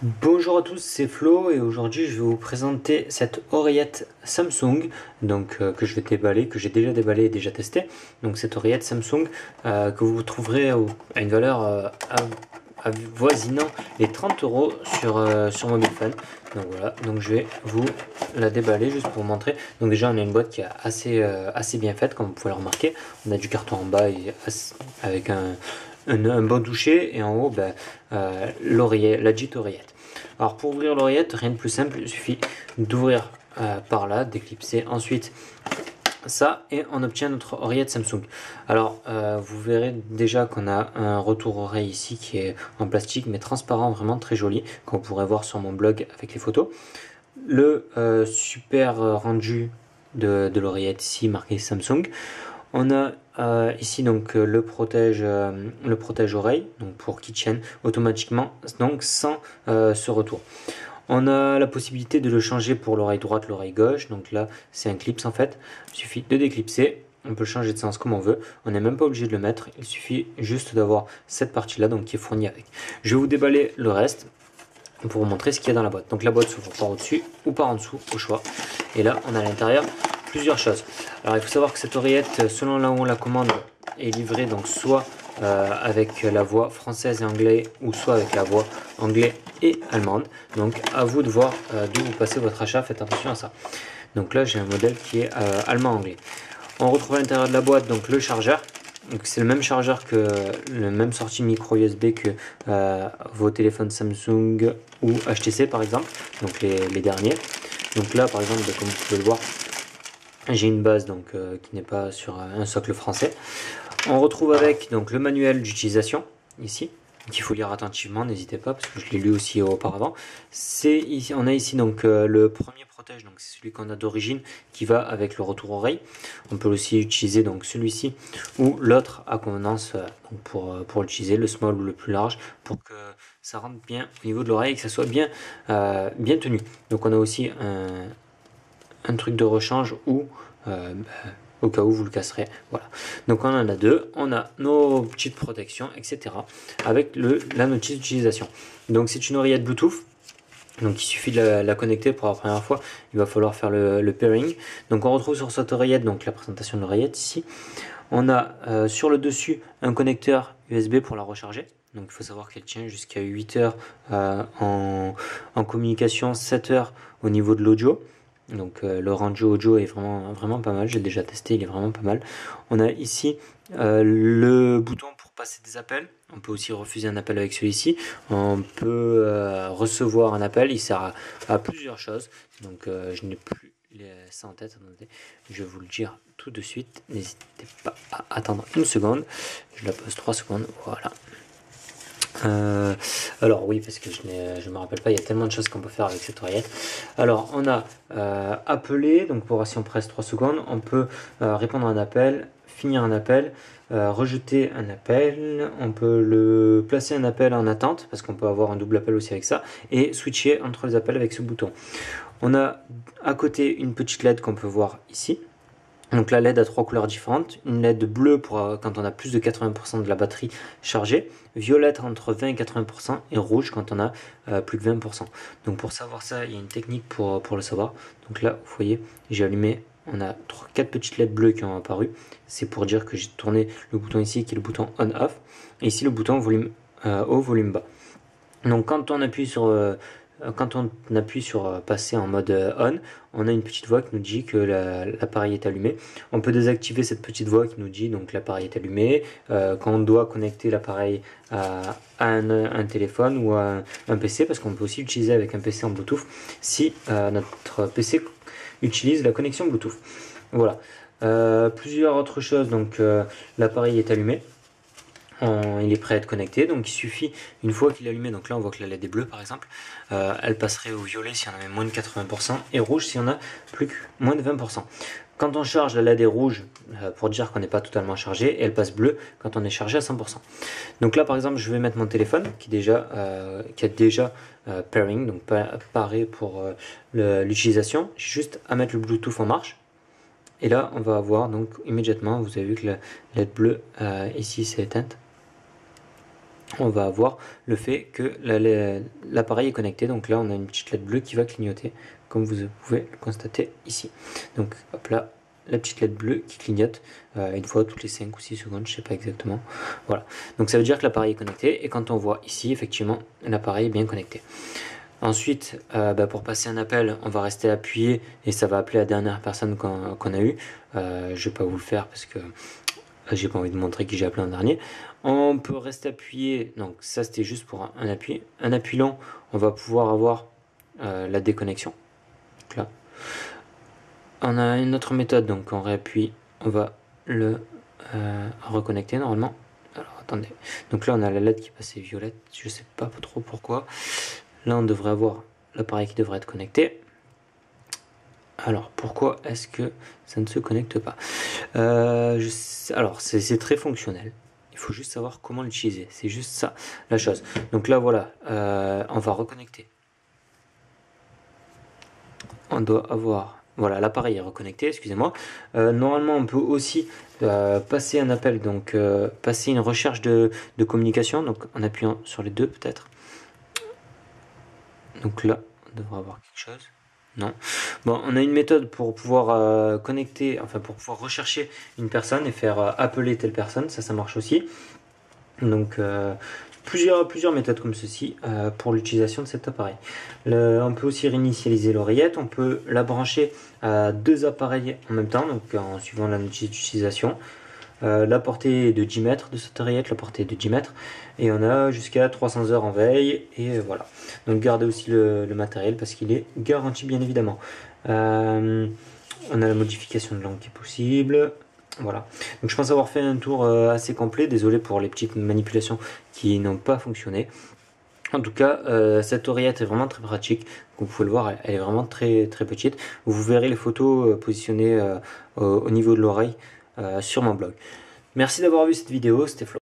Bonjour à tous, c'est Flo et aujourd'hui je vais vous présenter cette oreillette Samsung que je vais déballer, que j'ai déjà déballé et déjà testé. Donc cette oreillette Samsung que vous trouverez à une valeur avoisinant les 30 euros sur Mobile Fun. Donc voilà, donc je vais vous la déballer juste pour vous montrer. Donc déjà on a une boîte qui est assez bien faite comme vous pouvez le remarquer. On a du carton en bas avec un bon toucher et en haut l'oreillette, la dite oreillette. Alors pour ouvrir l'oreillette, rien de plus simple, il suffit d'ouvrir par là, d'éclipser ensuite ça et on obtient notre oreillette Samsung. Alors vous verrez déjà qu'on a un retour oreille ici qui est en plastique mais transparent, vraiment très joli, qu'on pourrait voir sur mon blog avec les photos. Le super rendu de l'oreillette ici marqué Samsung. On a ici donc le protège oreille donc pour kitchen automatiquement donc sans ce retour. On a la possibilité de le changer pour l'oreille droite, l'oreille gauche. Donc là c'est un clips en fait. Il suffit de déclipser. On peut le changer de sens comme on veut. On n'est même pas obligé de le mettre. Il suffit juste d'avoir cette partie là donc qui est fournie avec. Je vais vous déballer le reste pour vous montrer ce qu'il y a dans la boîte. Donc la boîte s'ouvre par au-dessus ou par en dessous au choix. Et là on a à l'intérieur plusieurs choses. Alors il faut savoir que cette oreillette, selon là où on la commande, est livrée donc soit avec la voix française et anglais ou soit avec la voix anglais et allemande. Donc à vous de voir d'où vous passez votre achat, faites attention à ça. Donc là j'ai un modèle qui est allemand-anglais. On retrouve à l'intérieur de la boîte donc le chargeur. C'est le même chargeur que le même sortie micro USB que vos téléphones Samsung ou HTC par exemple, donc les derniers. Donc là par exemple comme vous pouvez le voir, j'ai une base donc qui n'est pas sur un socle français. On retrouve avec donc le manuel d'utilisation ici qu'il faut lire attentivement, n'hésitez pas parce que je l'ai lu aussi auparavant. On a ici donc le premier protège, donc c'est celui qu'on a d'origine qui va avec le retour oreille. On peut aussi utiliser donc celui-ci ou l'autre à convenance pour l'utiliser, le small ou le plus large, pour que ça rentre bien au niveau de l'oreille et que ça soit bien tenu. Donc on a aussi un truc de rechange ou au cas où vous le casserez. Voilà. Donc on en a deux, on a nos petites protections, etc. avec la notice d'utilisation. Donc c'est une oreillette Bluetooth. Donc il suffit de la connecter pour la première fois, il va falloir faire le pairing. Donc on retrouve sur cette oreillette donc la présentation de l'oreillette ici. On a sur le dessus un connecteur USB pour la recharger. Donc il faut savoir qu'elle tient jusqu'à 8 heures en communication, 7 heures au niveau de l'audio. Donc le rendu audio est vraiment pas mal, j'ai déjà testé, il est vraiment pas mal. On a ici le bouton pour passer des appels, on peut aussi refuser un appel avec celui-ci, on peut recevoir un appel, il sert à plusieurs choses, donc je n'ai plus ça en tête, attendez, je vais vous le dire tout de suite, n'hésitez pas à attendre une seconde, je la pose 3 secondes, voilà. Alors oui, parce que je me rappelle pas, il y a tellement de choses qu'on peut faire avec cette oreillette. Alors on a appelé, donc pour si on presse 3 secondes, on peut répondre à un appel, finir un appel, rejeter un appel, on peut le placer un appel en attente, parce qu'on peut avoir un double appel aussi avec ça, et switcher entre les appels avec ce bouton. On a à côté une petite LED qu'on peut voir ici. Donc la LED a 3 couleurs différentes, une LED bleue pour quand on a plus de 80% de la batterie chargée, violette entre 20 et 80% et rouge quand on a plus de 20%. Donc pour savoir ça, il y a une technique pour le savoir. Donc là, vous voyez, j'ai allumé, on a 4 petites LED bleues qui ont apparu. C'est pour dire que j'ai tourné le bouton ici qui est le bouton on-off et ici le bouton volume haut, volume bas. Donc quand on appuie sur passer en mode on a une petite voix qui nous dit que l'appareil est allumé. On peut désactiver cette petite voix qui nous dit donc l'appareil est allumé. Quand on doit connecter l'appareil à un téléphone ou à un PC, parce qu'on peut aussi l'utiliser avec un PC en Bluetooth si notre PC utilise la connexion Bluetooth. Voilà. Plusieurs autres choses, donc l'appareil est allumé. Il est prêt à être connecté, donc il suffit une fois qu'il est allumé, donc là on voit que la LED est bleue par exemple, elle passerait au violet si on avait moins de 80% et rouge si on a plus que moins de 20%. Quand on charge, la LED est rouge pour dire qu'on n'est pas totalement chargé et elle passe bleue quand on est chargé à 100%. Donc là par exemple je vais mettre mon téléphone qui a déjà pairing, donc paré pour l'utilisation. J'ai juste à mettre le Bluetooth en marche. Et là on va avoir donc immédiatement, vous avez vu que la LED bleue ici s'est éteinte. on va avoir le fait que l'appareil est connecté. Donc là on a une petite LED bleue qui va clignoter, comme vous pouvez le constater ici. Donc hop là, la petite LED bleue qui clignote une fois toutes les 5 ou 6 secondes, je sais pas exactement. Voilà, donc ça veut dire que l'appareil est connecté, et quand on voit ici, effectivement, l'appareil est bien connecté. Ensuite, pour passer un appel, on va rester appuyé et ça va appeler la dernière personne qu'on a eue. Je vais pas vous le faire parce que j'ai pas envie de montrer qui j'ai appelé en dernier. On peut rester appuyé, donc ça c'était juste pour un appui. Un appui long, on va pouvoir avoir la déconnexion. Donc là. On a une autre méthode, donc on réappuie, on va le reconnecter normalement. Alors attendez, donc là on a la LED qui est passée violette, je sais pas trop pourquoi. Là on devrait avoir l'appareil qui devrait être connecté. Alors pourquoi est-ce que ça ne se connecte pas? Alors c'est très fonctionnel, il faut juste savoir comment l'utiliser, c'est juste ça la chose. Donc là voilà, on va reconnecter. On doit avoir, voilà, l'appareil est reconnecté, excusez-moi. Normalement on peut aussi passer un appel, donc passer une recherche de communication, donc en appuyant sur les deux peut-être. Donc là on devrait avoir quelque chose. Non. Bon, on a une méthode pour pouvoir connecter, enfin pour pouvoir rechercher une personne et faire appeler telle personne, ça marche aussi. Donc plusieurs méthodes comme ceci pour l'utilisation de cet appareil. On peut aussi réinitialiser l'oreillette, on peut la brancher à deux appareils en même temps, donc en suivant la utilisation. La portée de 10 mètres de cette oreillette, la portée de 10 mètres, et on a jusqu'à 300 heures en veille, et voilà. Donc gardez aussi le matériel parce qu'il est garanti bien évidemment. On a la modification de langue qui est possible. Voilà, donc je pense avoir fait un tour assez complet, désolé pour les petites manipulations qui n'ont pas fonctionné. En tout cas, cette oreillette est vraiment très pratique, vous pouvez le voir, elle est vraiment très petite. Vous verrez les photos positionnées au niveau de l'oreille sur mon blog. Merci d'avoir vu cette vidéo, c'était Flo.